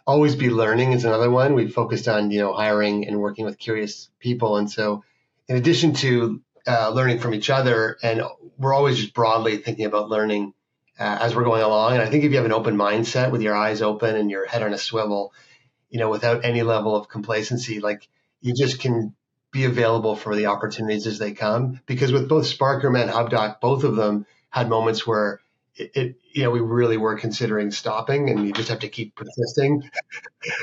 always be learning is another one. We focused on, hiring and working with curious people. And so in addition to learning from each other, and we're always just broadly thinking about learning as we're going along. And I think if you have an open mindset with your eyes open and your head on a swivel, without any level of complacency, like you just can be available for the opportunities as they come. Because with both Sparkroom and Hubdoc, both of them had moments where we really were considering stopping, and you just have to keep persisting.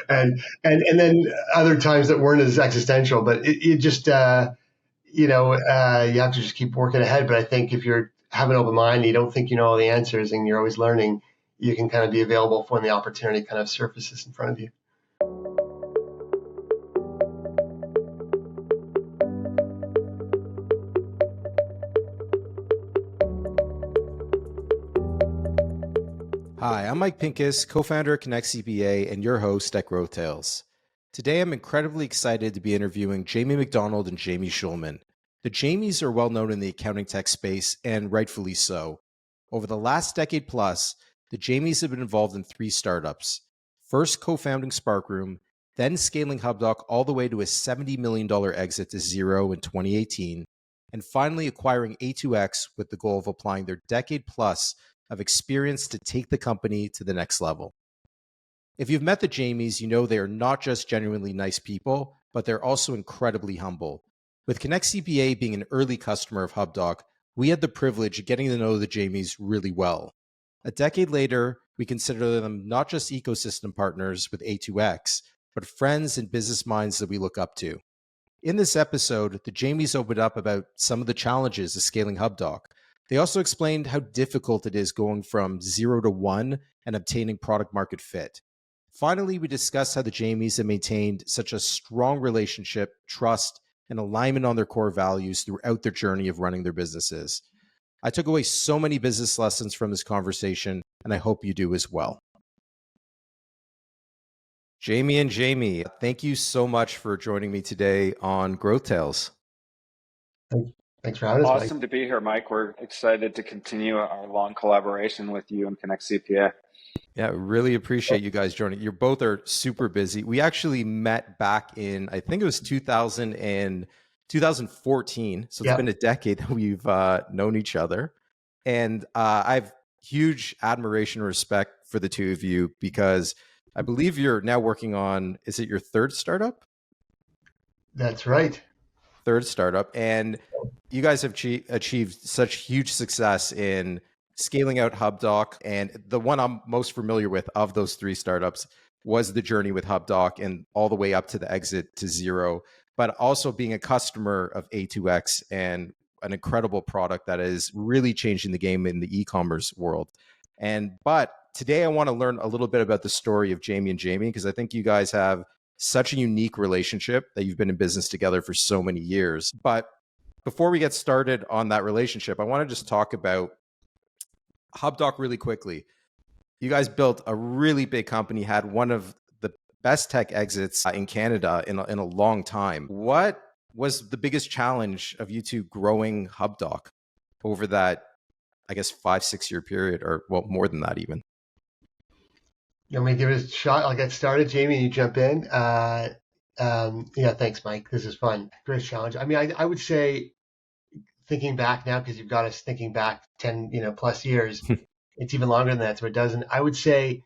And then other times that weren't as existential, but it just, you have to just keep working ahead. But I think if you're have an open mind, and you don't think you know all the answers, and you're always learning, you can kind of be available for when the opportunity kind of surfaces in front of you. Hi, I'm Mike Pincus, co-founder at Connect CPA and your host at GrowthTales. Today, I'm incredibly excited to be interviewing Jamie McDonald and Jamie Shulman. The Jamies are well known in the accounting tech space, and rightfully so. Over the last decade plus, the Jamies have been involved in 3 startups. First co-founding Sparkroom, then scaling Hubdoc all the way to a $70 million exit to zero in 2018, and finally acquiring A2X with the goal of applying their decade plus of experience to take the company to the next level. If you've met the Jamies, you know they are not just genuinely nice people, but they're also incredibly humble. With Connect CPA being an early customer of Hubdoc, we had the privilege of getting to know the Jamies really well. A decade later, we consider them not just ecosystem partners with A2X, but friends and business minds that we look up to. In this episode, the Jamies opened up about some of the challenges of scaling Hubdoc. They also explained how difficult it is going from 0 to 1 and obtaining product market fit. Finally, we discussed how the Jamies have maintained such a strong relationship, trust, and alignment on their core values throughout their journey of running their businesses. I took away so many business lessons from this conversation, and I hope you do as well. Jamie and Jamie, thank you so much for joining me today on GrowthTales. Thanks for having us, Mike. Awesome to be here, Mike. We're excited to continue our long collaboration with you and Connect CPA. Yeah, really appreciate you guys joining. You both are super busy. We actually met back in, I think it was 2014. So it's been a decade that we've known each other. And I have huge admiration and respect for the two of you because I believe you're now working on, is it your 3rd startup? That's right. 3rd startup. And you guys have achieved such huge success in scaling out Hubdoc. And the one I'm most familiar with of those 3 startups was the journey with Hubdoc and all the way up to the exit to zero, but also being a customer of A2X and an incredible product that is really changing the game in the e-commerce world. But today I want to learn a little bit about the story of Jamie and Jamie, because I think you guys have such a unique relationship that you've been in business together for so many years. But before we get started on that relationship, I want to just talk about Hubdoc really quickly. You guys built a really big company, had one of the best tech exits in Canada in a long time. What was the biggest challenge of you two growing Hubdoc over that, I guess, 5-6 year period, or well, more than that even? You want me to give it a shot? I'll get started. Jamie, you jump in. Thanks, Mike. This is fun. Great challenge. I mean, I would say, thinking back now, because you've got us thinking back 10, plus years, it's even longer than that. So it doesn't, I would say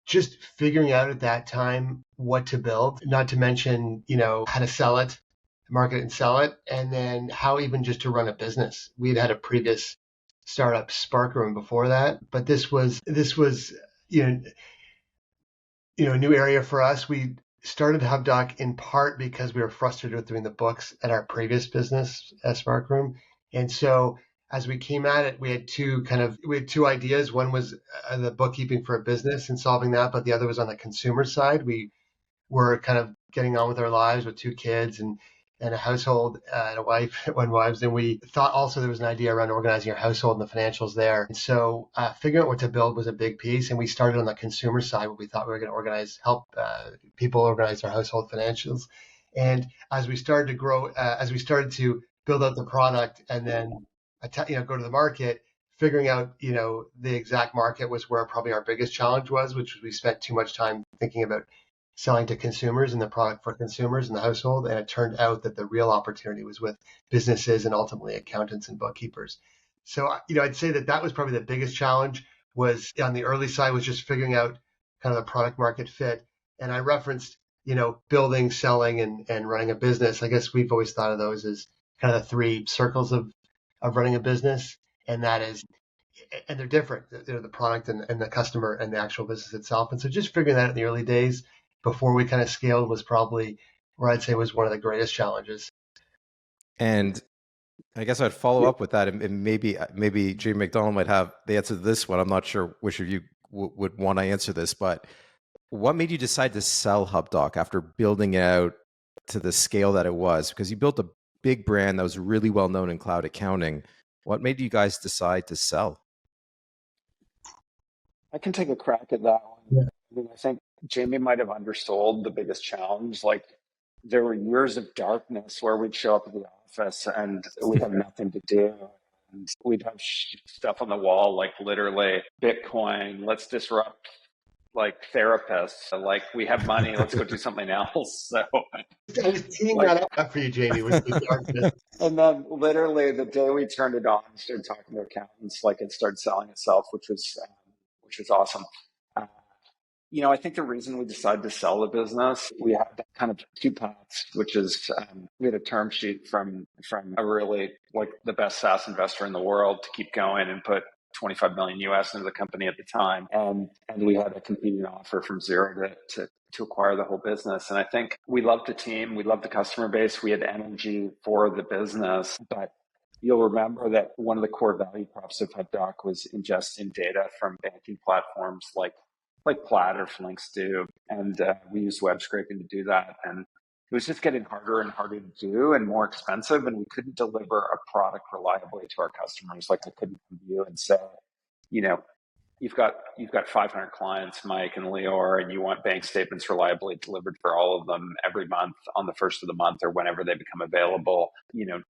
just figuring out at that time what to build, not to mention, how to sell it, market it and sell it. And then how even just to run a business. We'd had a previous startup, Sparkroom, before that, but this was, a new area for us. We started Hubdoc in part because we were frustrated with doing the books at our previous business at Sparkroom. And so as we came at it, we had two ideas. One was the bookkeeping for a business and solving that, but the other was on the consumer side. We were kind of getting on with our lives with 2 kids and a household and a wife, one wives. And we thought also there was an idea around organizing our household and the financials there. And so figuring out what to build was a big piece. And we started on the consumer side, where we thought we were going to help people organize their household financials. And as we started to grow, as we started to build out the product and then go to the market, figuring out, the exact market was where probably our biggest challenge was, which was we spent too much time thinking about selling to consumers and the product for consumers in the household. And it turned out that the real opportunity was with businesses and ultimately accountants and bookkeepers. So, I'd say that was probably the biggest challenge was on the early side was just figuring out kind of the product market fit. And I referenced, building, selling, and running a business. I guess we've always thought of those as kind of the three circles of running a business. And that is, and they're different, the product and the customer and the actual business itself. And so just figuring that out in the early days before we kind of scaled was probably where I'd say was one of the greatest challenges. And I guess I'd follow up with that, and maybe Jamie McDonald might have the answer to this one. I'm not sure which of you would want to answer this, but what made you decide to sell Hubdoc after building it out to the scale that it was? Because you built a big brand that was really well known in cloud accounting. What made you guys decide to sell? I can take a crack at that one. Yeah. I mean, I think Jamie might have undersold the biggest challenge. Like, there were years of darkness where we'd show up at the office and we'd have nothing to do. And we'd have stuff on the wall, like literally Bitcoin, let's disrupt like therapists, like we have money, let's go do something else. So I was teeing that up for you, Jamie, with the darkness. And then literally the day we turned it on and started talking to accountants, like it started selling itself, which was awesome. I think the reason we decided to sell the business, we had kind of two paths, which is we had a term sheet from a really like the best SaaS investor in the world to keep going and put 25 million US into the company at the time. And we had a competing offer from Zero to acquire the whole business. And I think we loved the team. We loved the customer base. We had energy for the business, but you'll remember that one of the core value props of Hubdoc was ingesting data from banking platforms like Plaid or Flinks do. And we used web scraping to do that. And it was just getting harder and harder to do and more expensive. And we couldn't deliver a product reliably to our customers. Like I couldn't come to you and say, you've got 500 clients, Mike and Leor, and you want bank statements reliably delivered for all of them every month on the first of the month or whenever they become available.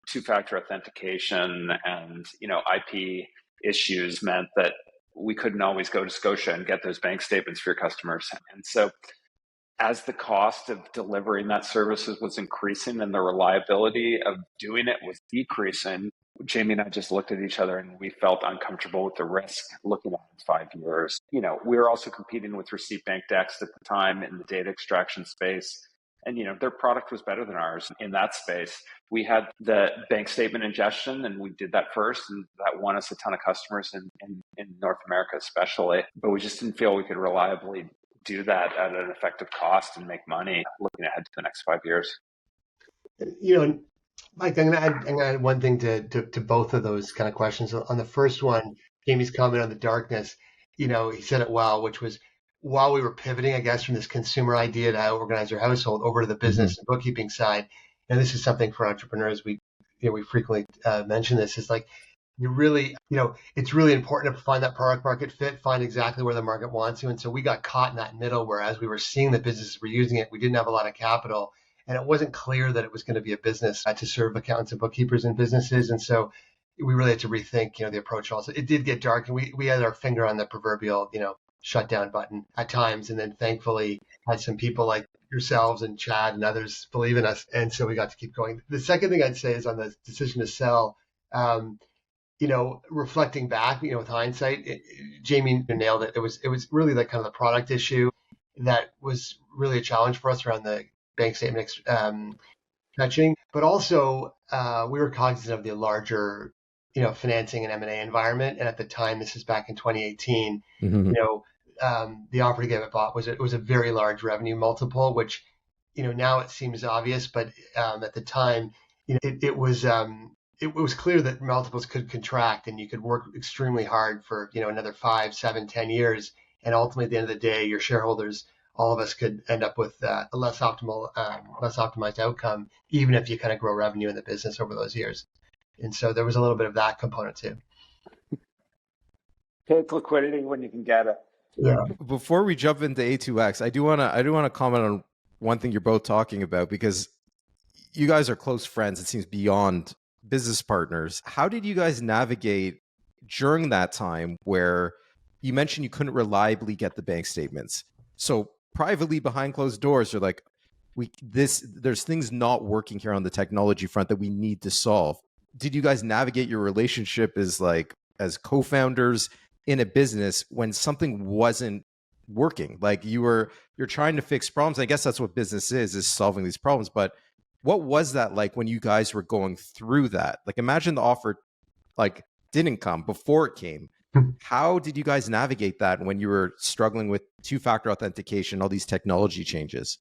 Two-factor authentication and, IP issues meant that we couldn't always go to Scotia and get those bank statements for your customers. And so as the cost of delivering that services was increasing and the reliability of doing it was decreasing, Jamie and I just looked at each other and we felt uncomfortable with the risk looking at 5 years. We were also competing with Receipt Bank Dex at the time in the data extraction space. And, their product was better than ours in that space. We had the bank statement ingestion and we did that first, and that won us a ton of customers in North America especially. But we just didn't feel we could reliably do that at an effective cost and make money looking ahead to the next 5 years. Mike, I'm gonna add one thing to both of those kind of questions. On the first one, Jamie's comment on the darkness, he said it well, which was while we were pivoting, I guess, from this consumer idea to how to organize your household over to the business and bookkeeping side. And this is something for entrepreneurs we frequently mention this, is like you really, it's really important to find that product market fit, find exactly where the market wants you. And so we got caught in that middle where as we were seeing the businesses were using it, we didn't have a lot of capital. And it wasn't clear that it was going to be a business to serve accountants and bookkeepers and businesses. And so we really had to rethink, the approach also. It did get dark and we had our finger on the proverbial, shutdown button at times. And then thankfully had some people like yourselves and Chad and others believe in us. And so we got to keep going. The second thing I'd say is on the decision to sell, reflecting back, with hindsight, Jamie nailed it. It was really the kind of the product issue that was really a challenge for us around the bank statement fetching, but also we were cognizant of the larger, financing and M&A environment. And at the time, this is back in 2018, the offer to get it bought was a very large revenue multiple, which, now it seems obvious, but at the time, it was clear that multiples could contract and you could work extremely hard for, another 5, 7, 10 years. And ultimately, at the end of the day, your shareholders, all of us could end up with a less optimized outcome, even if you kind of grow revenue in the business over those years. And so there was a little bit of that component too. Take liquidity when you can get it. Yeah. Before we jump into A2X, I do want to comment on one thing you're both talking about, because you guys are close friends. It seems beyond business partners. How did you guys navigate during that time where you mentioned you couldn't reliably get the bank statements. So privately behind closed doors, you're like, there's things not working here on the technology front that we need to solve. Did you guys navigate your relationship as co-founders in a business when something wasn't working? Like you're trying to fix problems. I guess that's what business is solving these problems. But what was that like when you guys were going through that? Like imagine the offer like didn't come before it came. How did you guys navigate that when you were struggling with two-factor authentication, all these technology changes?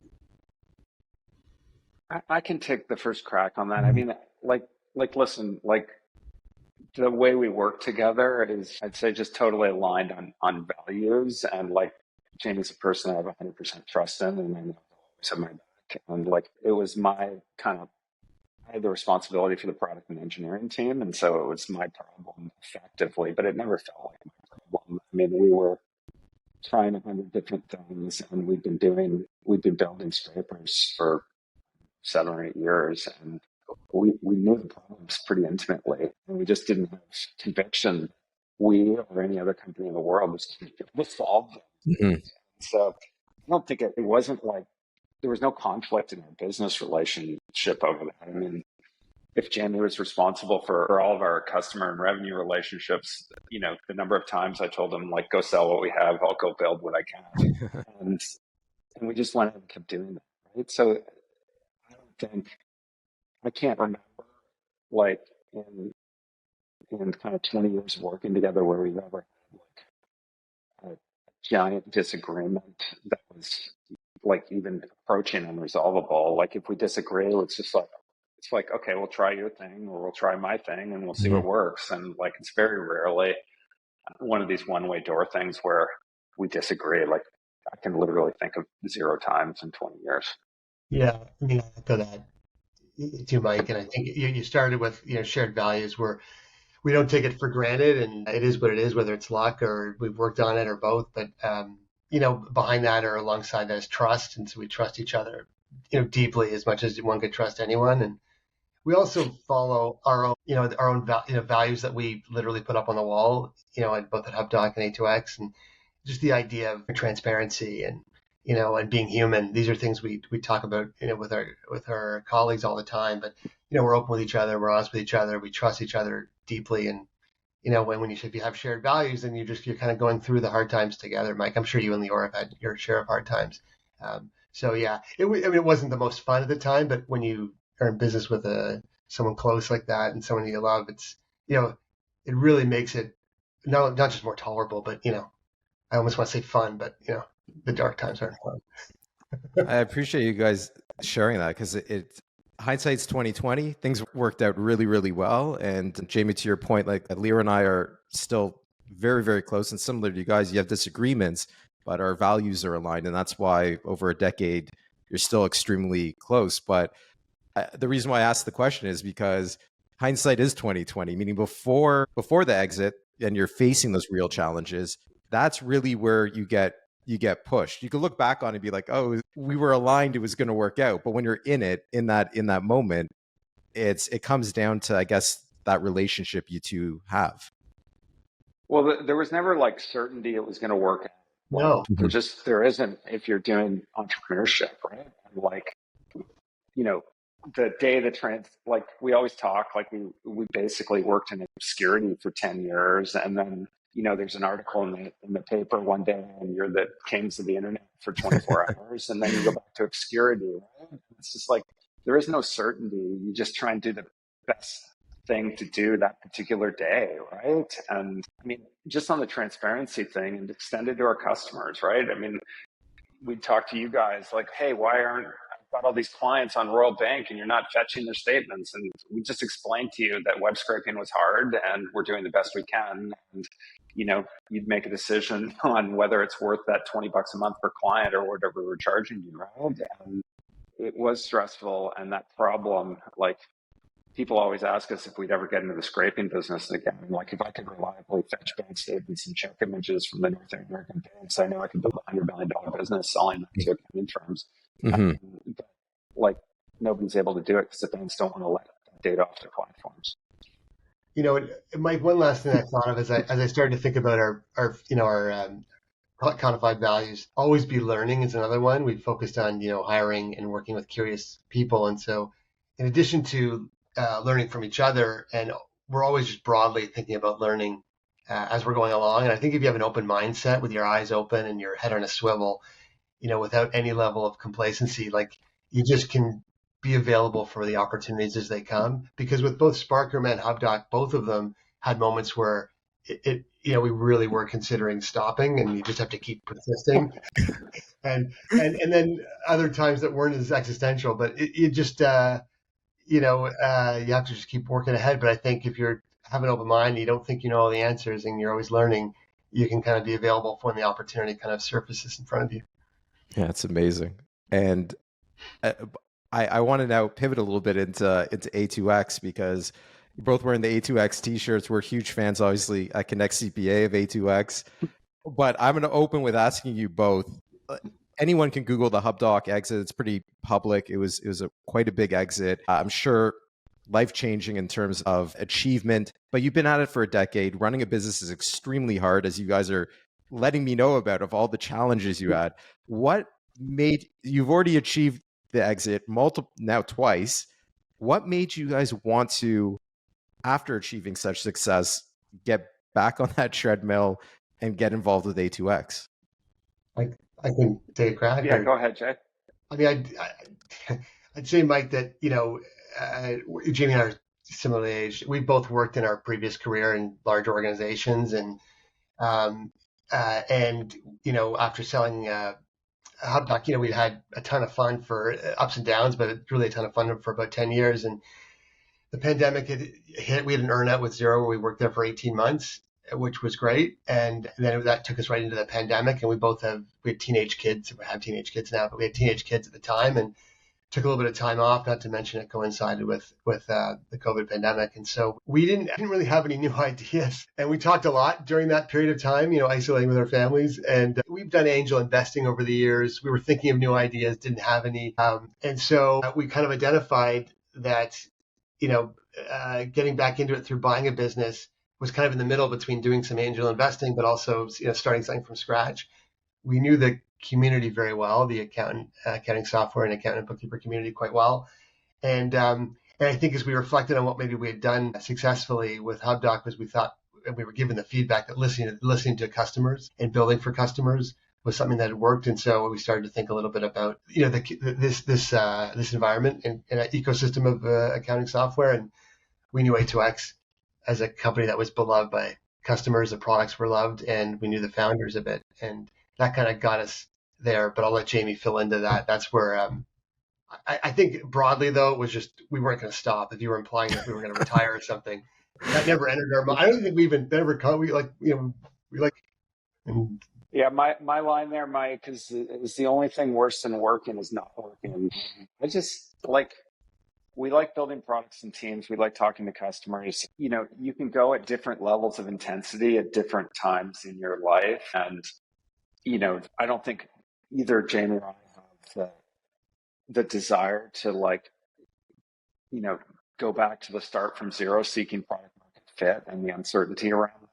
I can take the first crack on that. I mean, listen, like the way we work together is, I'd say, just totally aligned on values. And like Jamie's a person I have 100% trust in, and I know always have my back. And like it was my kind of, I had the responsibility for the product and engineering team, and so it was my problem effectively, but it never felt like my problem. I mean, we were trying 100 different things, and we've been building scrapers for 7 or 8 years, and we knew the problems pretty intimately, and we just didn't have conviction, we or any other company in the world, was to solve them. Mm-hmm. So I don't think it wasn't like there was no conflict in our business relationship over that. I mean, if Jamie was responsible for all of our customer and revenue relationships, the number of times I told him, like, go sell what we have, I'll go build what I can. and we just went and kept doing that, right? So I can't remember, like, in kind of 20 years of working together, where we've ever had like a giant disagreement that was like even approaching unresolvable. Like if we disagree, it's like, okay, we'll try your thing or we'll try my thing and we'll see what works. And like, it's very rarely one of these one-way door things where we disagree. Like I can literally think of 0 times in 20 years. Yeah, I mean, I echo that too, Mike. And I think you started with shared values where we don't take it for granted, and it is what it is, whether it's luck or we've worked on it or both. But behind that or alongside that is trust, and so we trust each other, deeply, as much as one could trust anyone. And we also follow our own, values that we literally put up on the wall, both at Hubdoc and A2X, and just the idea of transparency and and being human. These are things we talk about, with our colleagues all the time. But we're open with each other, we're honest with each other, we trust each other deeply, and if you have shared values, then you're kind of going through the hard times together. Mike, I'm sure you and Lior have had your share of hard times. So yeah, it wasn't the most fun at the time, but when you are in business with someone close like that and someone you love, it's it really makes it not just more tolerable, but I almost want to say fun, but the dark times aren't fun. I appreciate you guys sharing that, because hindsight's 2020. Things worked out really, really well. And Jamie, to your point, like Lior and I are still very, very close, and similar to you guys, you have disagreements, but our values are aligned, and that's why over a decade you're still extremely close. But the reason why I asked the question is because hindsight is 2020, meaning before the exit and you're facing those real challenges, that's really where you get pushed. You can look back on it and be like, oh, we were aligned, it was going to work out. But when you're in that moment, it comes down to, I guess, that relationship you two have. Well, there was never like certainty it was going to work out. No, there isn't if you're doing entrepreneurship, right? And like, the day like we always talk, like we basically worked in obscurity for 10 years, and then there's an article in the paper one day, and you're the kings of the internet for 24 hours, and then you go back to obscurity, right? It's just like there is no certainty. You just try and do the best thing to do that particular day, right? And I mean, just on the transparency thing, and extend it to our customers, right? I mean, we'd talk to you guys like, hey, why aren't I've got all these clients on Royal Bank and you're not fetching their statements? And we just explained to you that web scraping was hard and we're doing the best we can. And, you'd make a decision on whether it's worth that $20 a month per client or whatever we're charging you, right? And it was stressful. And that problem, like, people always ask us if we'd ever get into the scraping business again. Like, if I could reliably fetch bank statements and check images from the North American banks, I know I could build a $100 million business selling them to accounting firms. But like, nobody's able to do it because the banks don't want to let that data off their platforms. Mike, one last thing I thought of as I started to think about our codified values. Always be learning is another one. We focused on hiring and working with curious people, and so in addition to learning from each other, and we're always just broadly thinking about learning as we're going along. And I think if you have an open mindset with your eyes open and your head on a swivel, without any level of complacency, like you just can be available for the opportunities as they come. Because with both Sparkroom and Hubdoc, both of them had moments where we really were considering stopping, and you just have to keep persisting. And then other times that weren't as existential, but it just you have to just keep working ahead. But I think if you're have an open mind, and you don't think you know all the answers, and you're always learning, you can kind of be available for when the opportunity kind of surfaces in front of you. Yeah, it's amazing. And I want to now pivot a little bit into A2X, because you're both wearing the A2X t-shirts. We're huge fans, obviously, at Connect CPA of A2X. But I'm going to open with asking you both. Anyone can Google the Hubdoc exit. It's pretty public. It was quite a big exit. I'm sure life-changing in terms of achievement. But you've been at it for a decade. Running a business is extremely hard, as you guys are letting me know about, of all the challenges you had. What made you've already achieved the exit now twice? What made you guys want to, after achieving such success, get back on that treadmill and get involved with A2X? I can take a crack. Yeah, go ahead, Jay. I mean, I'd say, Mike, that Jamie and I are similarly aged. We both worked in our previous career in large organizations, and after selling Hubdoc, we had a ton of fun for ups and downs, but really a ton of fun for about 10 years. And the pandemic had hit. We had an earnout with Xero where we worked there for 18 months, which was great. And then that took us right into the pandemic. And we had teenage kids. We have teenage kids now, but we had teenage kids at the time, and took a little bit of time off, not to mention it coincided with the COVID pandemic. And so we didn't really have any new ideas. And we talked a lot during that period of time, isolating with our families. And we've done angel investing over the years. We were thinking of new ideas, didn't have any. And so we kind of identified that, getting back into it through buying a business was kind of in the middle between doing some angel investing, but also, starting something from scratch. We knew the community very well, the accounting software and accountant and bookkeeper community quite well. And I think as we reflected on what maybe we had done successfully with Hubdoc, was we thought, and we were given the feedback that listening to customers and building for customers was something that had worked. And so we started to think a little bit about, this environment and an ecosystem of accounting software. And we knew A2X as a company that was beloved by customers. The products were loved, and we knew the founders of it. And that kind of got us there, but I'll let Jamie fill into that. That's where I think broadly, though, it was just we weren't going to stop. If you were implying that we were going to retire or something, that never entered our mind. I don't think we even ever Yeah, my line there, Mike, is the only thing worse than working is not working. I just we like building products and teams. We like talking to customers. You can go at different levels of intensity at different times in your life, and I don't think either Jamie or I have the desire to go back to the start from zero, seeking product market fit and the uncertainty around that.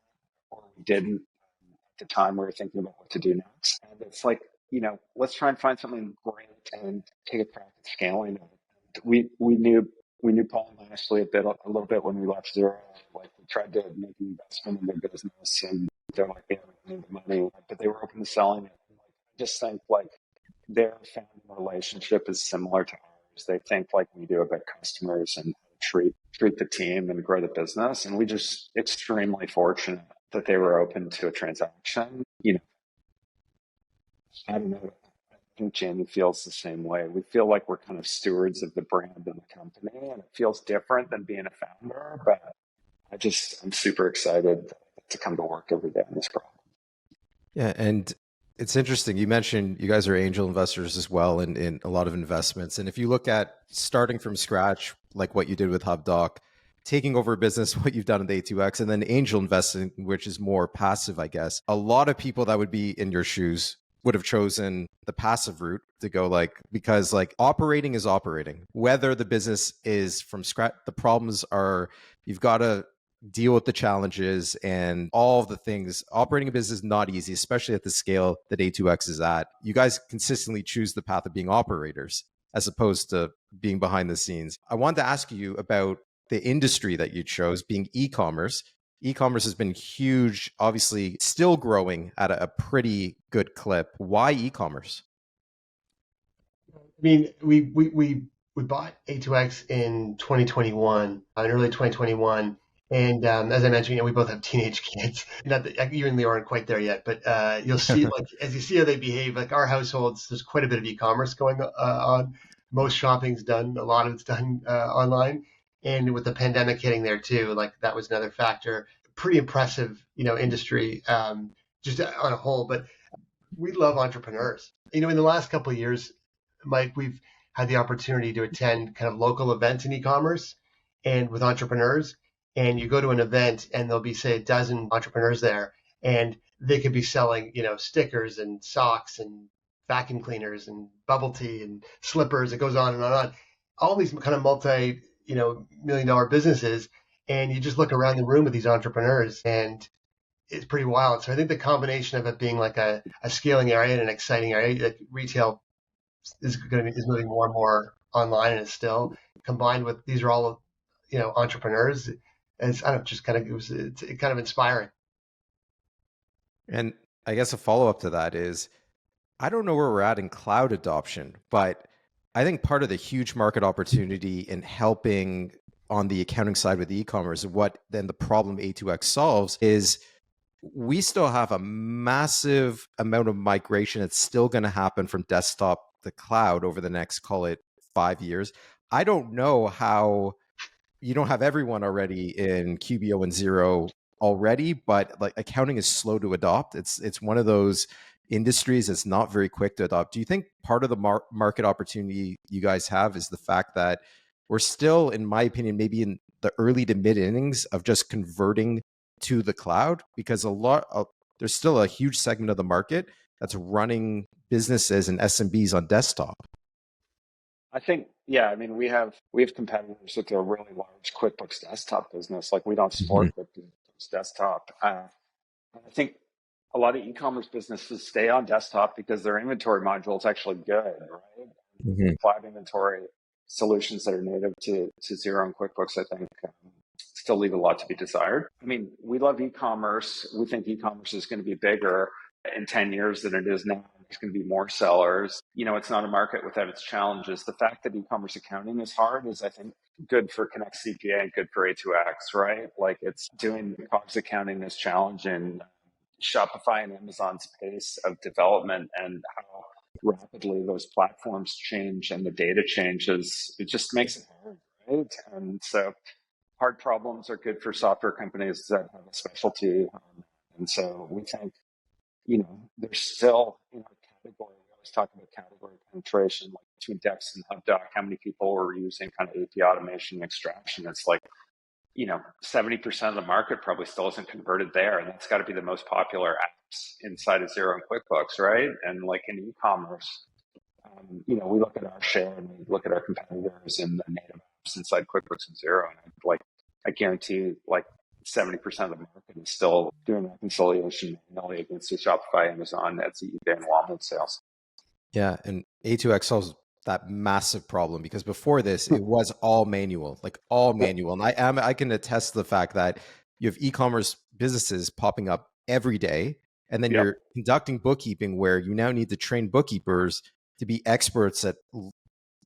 Or we didn't at the time. We were thinking about what to do next. And it's let's try and find something great and take a crack at scaling it. We knew Paul and Ashley a little bit when we left Xero. We tried to make an investment in their business, and they're they don't need the money, but they were open to selling it. I just think their family relationship is similar to ours. They think like we do about customers and treat the team and grow the business. And we just extremely fortunate that they were open to a transaction. I don't know. I think Jamie feels the same way. We feel like we're kind of stewards of the brand and the company, and it feels different than being a founder, but I'm super excited to come to work every day on this problem. Yeah, and it's interesting. You mentioned you guys are angel investors as well in a lot of investments. And if you look at starting from scratch, like what you did with Hubdoc, taking over a business, what you've done in the A2X, and then angel investing, which is more passive, I guess. A lot of people that would be in your shoes would have chosen the passive route to go because operating is operating. Whether the business is from scratch, the problems are, you've got to deal with the challenges and all of the things. Operating a business is not easy, especially at the scale that A2X is at. You guys consistently choose the path of being operators as opposed to being behind the scenes. I wanted to ask you about the industry that you chose, being e-commerce. E-commerce has been huge, obviously still growing at a pretty good clip. Why e-commerce? I mean, we bought A2X in 2021, in early 2021. And as I mentioned, we both have teenage kids. Not that you and Leo aren't quite there yet, but you'll see, like, as you see how they behave, like our households, there's quite a bit of e-commerce going on. Most shopping's done, a lot of it's done online. And with the pandemic hitting there too, like that was another factor. Pretty impressive, industry, just on a whole. But we love entrepreneurs. In the last couple of years, Mike, we've had the opportunity to attend kind of local events in e-commerce and with entrepreneurs. And you go to an event and there'll be, say, a dozen entrepreneurs there, and they could be selling, stickers and socks and vacuum cleaners and bubble tea and slippers. It goes on and on and on. All these kind of multi, million-dollar businesses. And you just look around the room with these entrepreneurs, and it's pretty wild. So I think the combination of it being like a scaling area and an exciting area, like retail is moving more and more online, and it's still combined with these are all entrepreneurs. It's I don't know, just kind of it's kind of inspiring. And I guess a follow-up to that is, I don't know where we're at in cloud adoption, but I think part of the huge market opportunity in helping on the accounting side with e-commerce, what then the problem A2X solves is we still have a massive amount of migration that's still going to happen from desktop to cloud over the next, call it 5 years. I don't know how you don't have everyone already in QBO and Xero already, but like accounting is slow to adopt. It's one of those industries that's not very quick to adopt. Do you think part of the market opportunity you guys have is the fact that we're still, in my opinion, maybe in the early to mid innings of just converting to the cloud? Because there's still a huge segment of the market that's running businesses and SMBs on desktop. I think, yeah, I mean, we have competitors with a really large QuickBooks desktop business. Like we don't support QuickBooks desktop. I think a lot of e-commerce businesses stay on desktop because their inventory module is actually good, right? Mm-hmm. Cloud inventory solutions that are native to Xero and QuickBooks, I think, still leave a lot to be desired. I mean, we love e-commerce. We think e-commerce is going to be bigger in 10 years than it is now. There's going to be more sellers. It's not a market without its challenges. The fact that e-commerce accounting is hard is, I think, good for Connect CPA and good for A2X, right? Like it's doing COGS accounting is challenging. Shopify and Amazon's pace of development and how rapidly those platforms change and the data changes, it just makes it hard, right? And so hard problems are good for software companies that have a specialty. And so we think, there's still, category. We always talk about category penetration, like between Dex and Hubdoc, how many people are using kind of AP automation and extraction. It's like, 70% of the market probably still isn't converted there. And that's got to be the most popular apps inside of Xero and QuickBooks, right? And like in e-commerce, we look at our share and we look at our competitors and the native apps inside QuickBooks and Xero. And I guarantee like 70% of the market is still doing reconciliation manually against the Shopify, Amazon, Etsy, eBay, and Walmart sales. Yeah, and A2X solves that massive problem because before this, it was all manual, like all manual. And I can attest to the fact that you have e-commerce businesses popping up every day, and then you're conducting bookkeeping where you now need to train bookkeepers to be experts at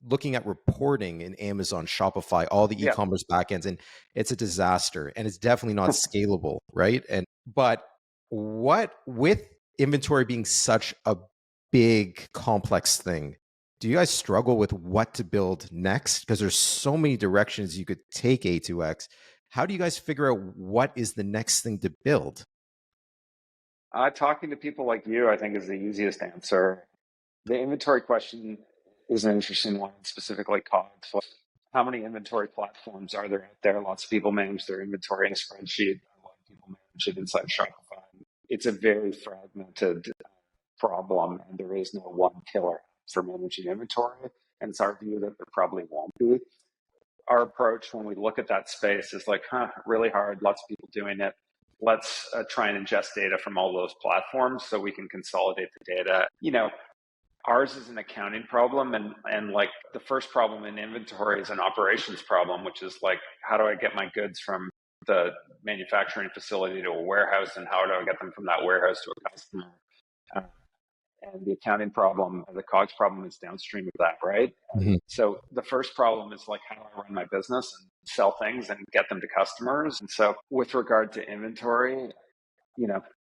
looking at reporting in Amazon, Shopify, all the e-commerce backends, and it's a disaster, and it's definitely not scalable, right? But what with inventory being such a big complex thing, do you guys struggle with what to build next? Because there's so many directions you could take A2X. How do you guys figure out what is the next thing to build? Talking to people like you, I think, is the easiest answer. The inventory question is an interesting one, specifically COGS. How many inventory platforms are there out there? Lots of people manage their inventory in a spreadsheet. A lot of people manage it inside Shopify. It's a very fragmented problem, and there is no one killer for managing inventory. And it's our view that there probably won't be. our approach when we look at that space is like, really hard, lots of people doing it. Let's try and ingest data from all those platforms so we can consolidate the data. Ours is an accounting problem, and like the first problem in inventory is an operations problem, which is like, how do I get my goods from the manufacturing facility to a warehouse, and how do I get them from that warehouse to a customer? And the accounting problem, the COGS problem, is downstream of that, right? Mm-hmm. So the first problem is like, how do I run my business and sell things and get them to customers? And so with regard to inventory,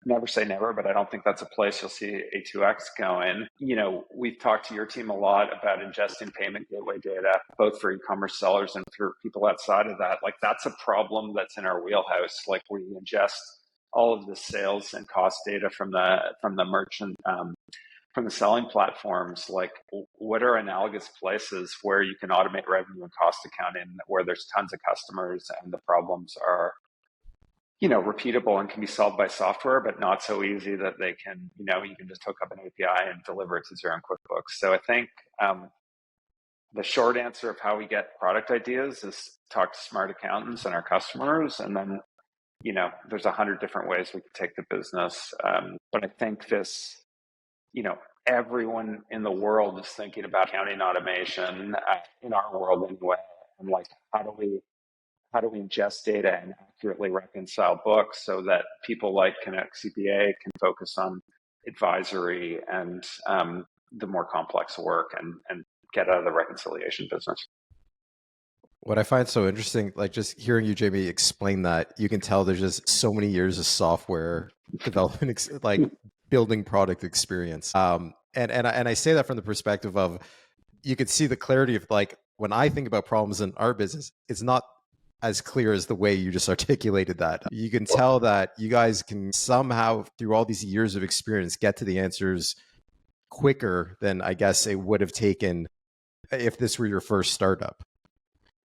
never say never, but I don't think that's a place you'll see A2X going. We've talked to your team a lot about ingesting payment gateway data, both for e-commerce sellers and for people outside of that. Like, that's a problem that's in our wheelhouse. Like, we ingest all of the sales and cost data from the merchant, from the selling platforms. Like, what are analogous places where you can automate revenue and cost accounting, where there's tons of customers and the problems are repeatable and can be solved by software, but not so easy that they can, you can just hook up an API and deliver it to Xero and QuickBooks. So I think the short answer of how we get product ideas is talk to smart accountants and our customers. And then, there's 100 different ways we can take the business. But I think this, everyone in the world is thinking about accounting automation, in our world anyway. And like, how do we ingest data and accurately reconcile books so that people like Connect CPA can focus on advisory and the more complex work and get out of the reconciliation business? What I find so interesting, like just hearing you, Jamie, explain that, you can tell there's just so many years of software development, like building product experience. And I say that from the perspective of, you could see the clarity of, like, when I think about problems in our business, it's not as clear as the way you just articulated that. You can tell that you guys can somehow, through all these years of experience, get to the answers quicker than I guess it would have taken if this were your first startup.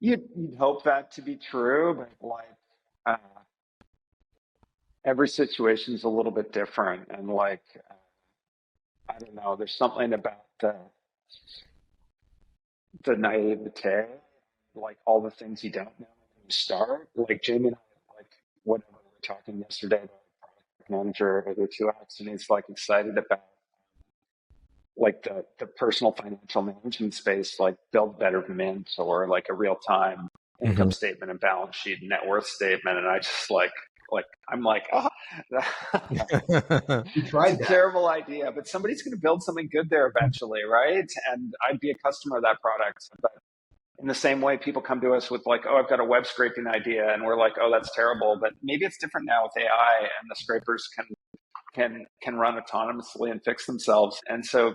You'd hope that to be true, but like every situation is a little bit different. And like, I don't know, there's something about the naivete, like all the things you don't know when you start. Like Jamie and I, like, whatever, we were talking yesterday about a product manager of A2X, and he's like excited about like the personal financial management space, like Build Better Mint, or like a real-time income statement and balance sheet and net worth statement. And I just I'm like, you tried it's a terrible idea, but somebody's going to build something good there eventually, right? And I'd be a customer of that product. But in the same way, people come to us with like, I've got a web scraping idea, and we're like, that's terrible. But maybe it's different now with AI, and the scrapers can run autonomously and fix themselves. And so,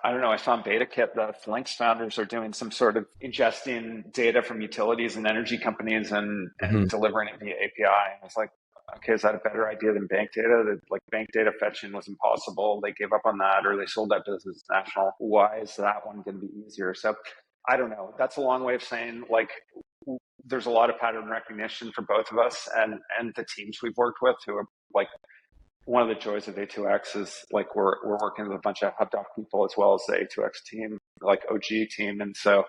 I don't know, I found BetaKit, the Flinks founders are doing some sort of ingesting data from utilities and energy companies and delivering it via API. And I was like, okay, is that a better idea than bank data? That, like, bank data fetching was impossible. They gave up on that, or they sold that business national. Why is that one going to be easier? So I don't know. That's a long way of saying, like, there's a lot of pattern recognition for both of us and the teams we've worked with, who are like, one of the joys of A2X is like we're working with a bunch of Hubdoc people as well as the A2X team, like OG team. And so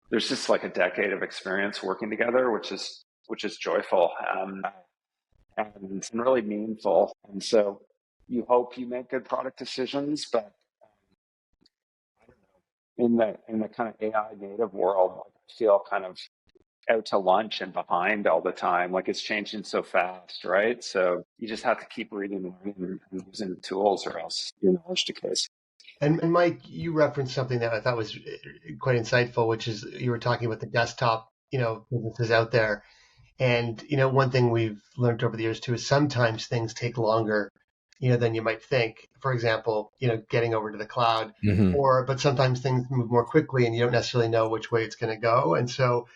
there's just like a decade of experience working together, which is joyful and really meaningful. And so you hope you make good product decisions, but I don't know, in the kind of AI native world, like, I feel kind of out to lunch and behind all the time. Like, it's changing so fast, right? So you just have to keep reading and learning and using the tools, or else your knowledge decays. And Mike, you referenced something that I thought was quite insightful, which is you were talking about the desktop, businesses out there. And, one thing we've learned over the years too is sometimes things take longer, than you might think. For example, getting over to the cloud, but sometimes things move more quickly and you don't necessarily know which way it's going to go. And so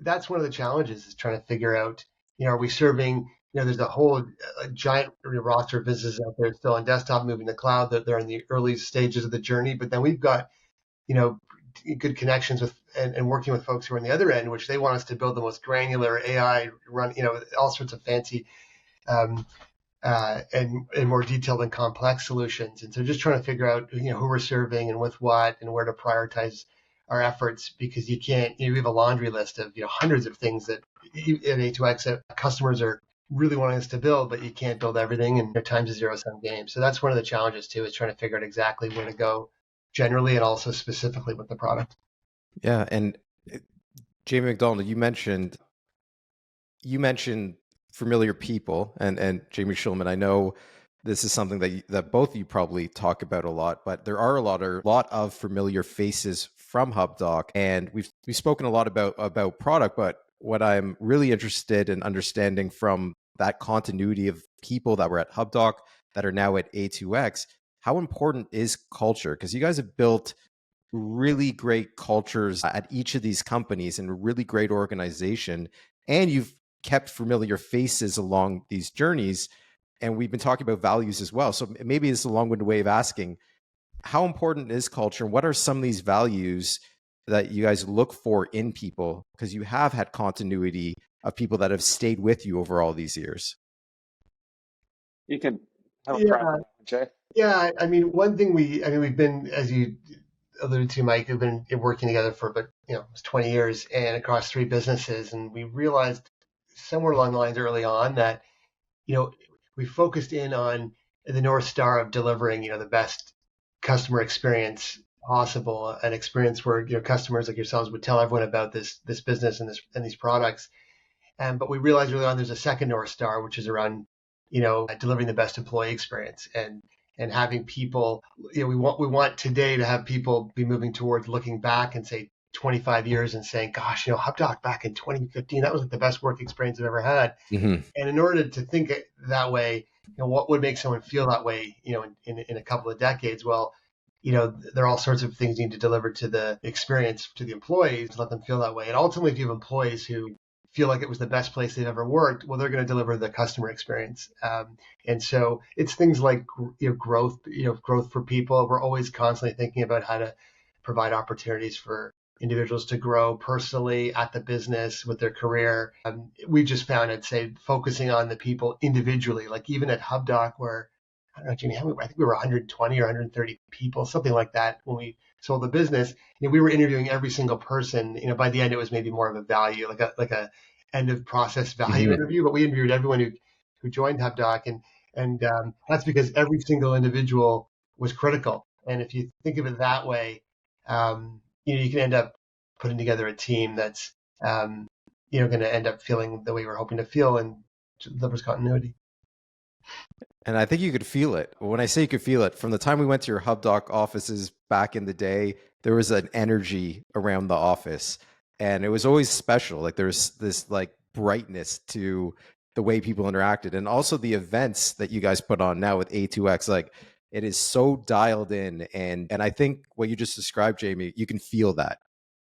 that's one of the challenges, is trying to figure out, are we serving, there's a whole giant roster of businesses out there still on desktop, moving to cloud, that they're in the early stages of the journey. But then we've got, good connections with and working with folks who are on the other end, which they want us to build the most granular AI run, all sorts of fancy and more detailed and complex solutions. And so just trying to figure out, who we're serving and with what and where to prioritize our efforts, because you can't, we have a laundry list of, hundreds of things that at A2X that customers are really wanting us to build, but you can't build everything, and time's a zero-sum game. So that's one of the challenges too, is trying to figure out exactly where to go generally and also specifically with the product. Yeah. And Jamie McDonald, you mentioned familiar people, and Jamie Shulman, I know this is something that both of you probably talk about a lot, but there are a lot of familiar faces from Hubdoc, and we've spoken a lot about product, but what I'm really interested in understanding from that continuity of people that were at Hubdoc that are now at A2X, how important is culture? Because you guys have built really great cultures at each of these companies and a really great organization, and you've kept familiar faces along these journeys. And we've been talking about values as well. So maybe it's a long-winded way of asking, how important is culture? And what are some of these values that you guys look for in people? Because you have had continuity of people that have stayed with you over all these years. You can have a Yeah, crack at that, Jay. yeah. I mean, one thing we've been, as you alluded to, Mike, we've been working together for about, it's 20 years and across 3 businesses. And we realized somewhere along the lines early on that, we focused in on the North Star of delivering, the best customer experience possible, an experience where, customers like yourselves would tell everyone about this business and these products. But we realized early on there's a second North Star, which is around, delivering the best employee experience and having people, we want today to have people be moving towards looking back and say 25 years and saying, gosh, Hubdoc back in 2015, that was like the best work experience I've ever had. Mm-hmm. And in order to think that way, what would make someone feel that way, in a couple of decades? Well, there are all sorts of things you need to deliver to the experience to the employees to let them feel that way. And ultimately, if you have employees who feel like it was the best place they've ever worked, well, they're going to deliver the customer experience. And so it's things like, growth, growth for people. We're always constantly thinking about how to provide opportunities for individuals to grow personally at the business with their career. We just found, I'd say, focusing on the people individually, like even at Hubdoc, where I don't know, Jimmy, I think we were 120 or 130 people, something like that, when we sold the business. We were interviewing every single person. By the end, it was maybe more of a value, like a end of process value Mm-hmm. interview. But we interviewed everyone who joined Hubdoc, and that's because every single individual was critical. And if you think of it that way, you can end up putting together a team that's going to end up feeling the way we're hoping to feel and delivers continuity. And I think you could feel it. When I say you could feel it, from the time we went to your Hubdoc offices back in the day, there was an energy around the office, and it was always special. Like there's this like brightness to the way people interacted, and also the events that you guys put on now with A2X. Like it is so dialed in, and I think what you just described, Jamie, you can feel that.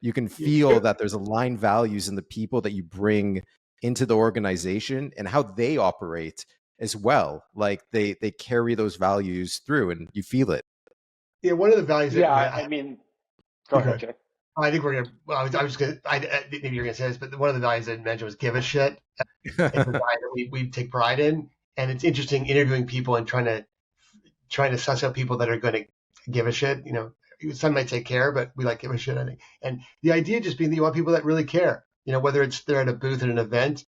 You can feel that there's aligned values in the people that you bring into the organization and how they operate as well. Like they carry those values through, and you feel it. Yeah, one of the values that Yeah, I mean, go ahead, Jay. I think we're gonna. Well, I was just gonna. Maybe you're gonna say this, but one of the values I mentioned was give a shit. It's a value that we take pride in, and it's interesting interviewing people and trying to suss out people that are going to give a shit. Some might say care, but we like give a shit, I think. And the idea just being that you want people that really care. Whether it's they're at a booth at an event,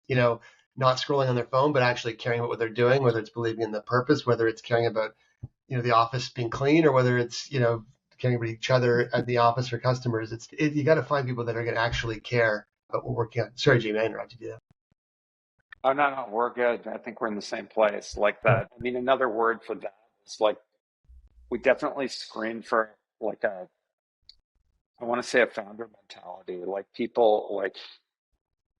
not scrolling on their phone, but actually caring about what they're doing, whether it's believing in the purpose, whether it's caring about, the office being clean, or whether it's, caring about each other at the office or customers. You got to find people that are going to actually care about what we're working on. Sorry, Jamie, I interrupted you. Oh, no, we're good. I think we're in the same place like that. I mean, another word for that is like, we definitely screen for like I want to say a founder mentality. Like people, like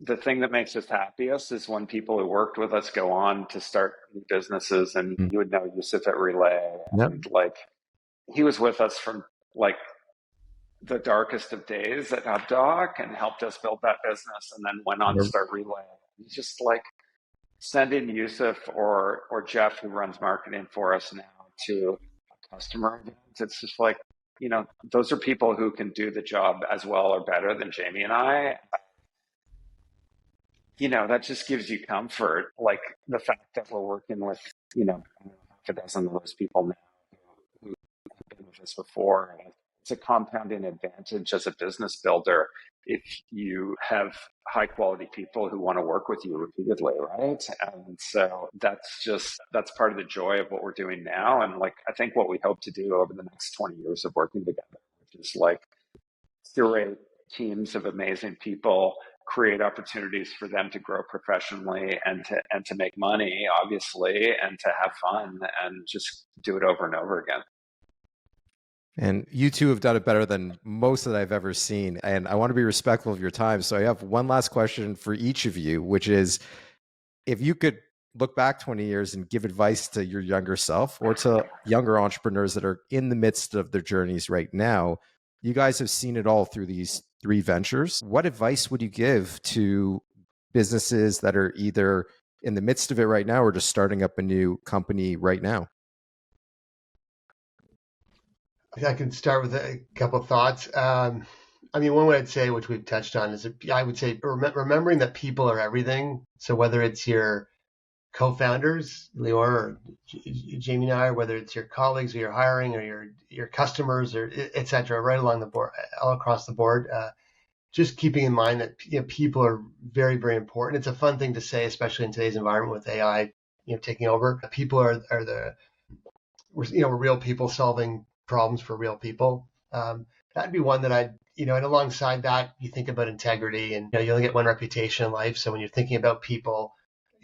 the thing that makes us happiest is when people who worked with us go on to start new businesses. And you would know Yusuf at Relay. And like, he was with us from like the darkest of days at Hubdoc and helped us build that business, and then went on to start Relay. He's just like, send in Yusuf or Jeff, who runs marketing for us now, to a customer event. It's just like, those are people who can do the job as well or better than Jamie and I. That just gives you comfort. Like the fact that we're working with, half a dozen of those people now who have been with us before. it's a compounding advantage as a business builder if you have high quality people who want to work with you repeatedly, right? And so that's part of the joy of what we're doing now. And like, I think what we hope to do over the next 20 years of working together, which is like curate teams of amazing people, create opportunities for them to grow professionally and to make money, obviously, and to have fun and just do it over and over again. And you two have done it better than most that I've ever seen. And I want to be respectful of your time. So I have one last question for each of you, which is, if you could look back 20 years and give advice to your younger self or to younger entrepreneurs that are in the midst of their journeys right now, you guys have seen it all through these 3 ventures. What advice would you give to businesses that are either in the midst of it right now or just starting up a new company right now? I can start with a couple of thoughts. I mean, one way I'd say, which we've touched on, is I would say remembering that people are everything. So whether it's your co-founders, Lior or Jamie and I, or whether it's your colleagues or you're hiring or your customers or et cetera, right along the board, all across the board, just keeping in mind that people are very, very important. It's a fun thing to say, especially in today's environment with AI taking over. People are we're real people solving problems for real people. That'd be one that and alongside that, you think about integrity, and you only get one reputation in life. So when you're thinking about people,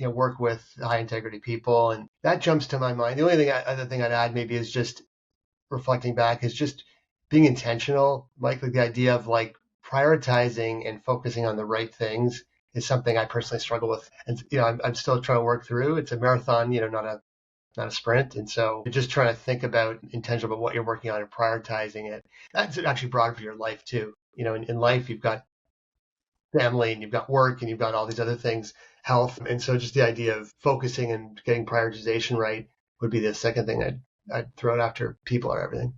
work with high integrity people, and that jumps to my mind. The only other thing I'd add maybe is just reflecting back is just being intentional, like the idea of like prioritizing and focusing on the right things is something I personally struggle with, and I'm still trying to work through. It's a marathon, not a sprint. And so just trying to think about intentional about what you're working on and prioritizing it. That's actually broad for your life too. In life, you've got family and you've got work and you've got all these other things, health. And so just the idea of focusing and getting prioritization right would be the second thing I'd throw out after people are everything.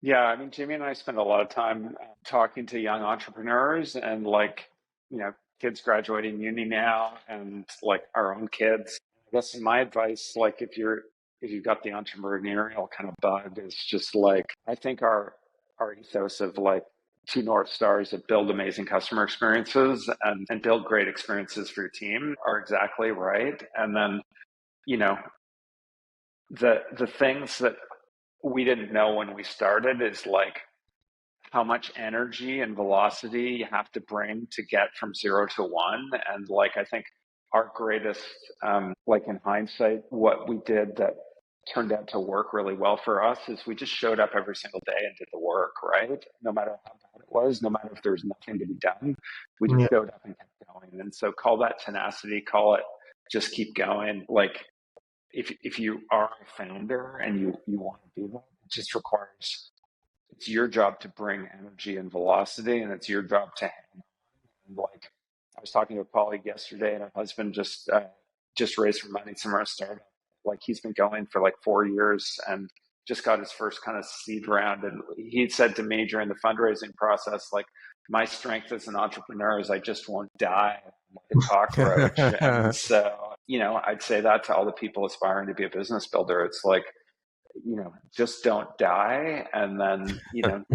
Yeah, I mean, Jamie and I spend a lot of time talking to young entrepreneurs and kids graduating uni now and like our own kids. I guess my advice, like if you've got the entrepreneurial kind of bug, is just like, I think our ethos of like 2 North Stars that build amazing customer experiences and build great experiences for your team are exactly right. And then, the things that we didn't know when we started is like how much energy and velocity you have to bring to get from 0 to 1. And like, I think our greatest, like in hindsight, what we did that turned out to work really well for us is we just showed up every single day and did the work, right? No matter how bad it was, no matter if there was nothing to be done, we just showed up and kept going. And so call that tenacity, call it just keep going. Like if you are a founder and you want to be that, it just requires, it's your job to bring energy and velocity, and it's your job to hang on. Like I was talking to a colleague yesterday, and her husband just raised some money from our startup. Like he's been going for like 4 years and just got his first kind of seed round. And he said to me during the fundraising process, like, my strength as an entrepreneur is I just won't die like a cockroach. And so, I'd say that to all the people aspiring to be a business builder. It's like, just don't die, and then,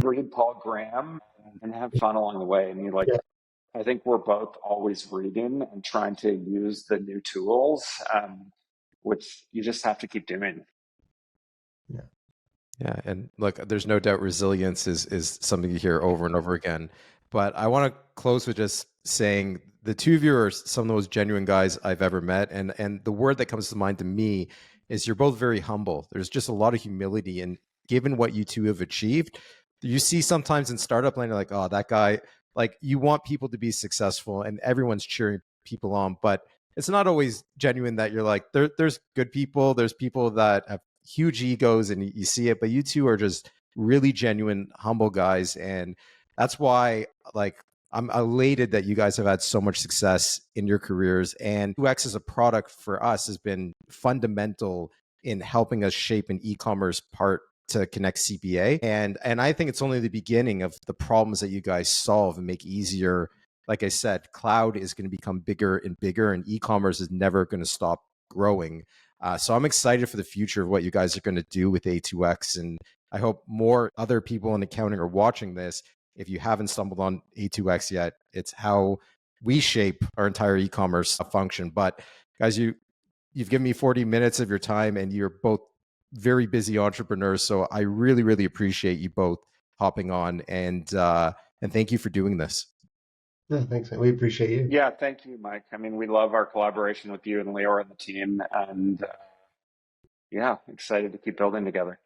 read Paul Graham and have fun along the way. And I think we're both always reading and trying to use the new tools, which you just have to keep doing. Yeah. And look, there's no doubt resilience is something you hear over and over again. But I want to close with just saying the two of you are some of the most genuine guys I've ever met. And the word that comes to mind to me is you're both very humble. There's just a lot of humility. And given what you two have achieved, you see sometimes in startup land, like, oh, that guy, like you want people to be successful and everyone's cheering people on. But it's not always genuine that you're like, there's good people. There's people that have huge egos and you see it, but you two are just really genuine, humble guys. And that's why, like, I'm elated that you guys have had so much success in your careers. And UX as a product for us has been fundamental in helping us shape an e-commerce part to connect CPA. And I think it's only the beginning of the problems that you guys solve and make easier. Like I said, cloud is going to become bigger and bigger, and e-commerce is never going to stop growing. So I'm excited for the future of what you guys are going to do with A2X and I hope more other people in accounting are watching this. If you haven't stumbled on A2X yet, it's how we shape our entire e-commerce function. But guys, you've given me 40 minutes of your time, and you're both very busy entrepreneurs. So I really, really appreciate you both hopping on, and thank you for doing this. No, thanks. We appreciate you. Yeah, thank you, Mike. I mean, we love our collaboration with you and Leo and the team, and yeah, excited to keep building together.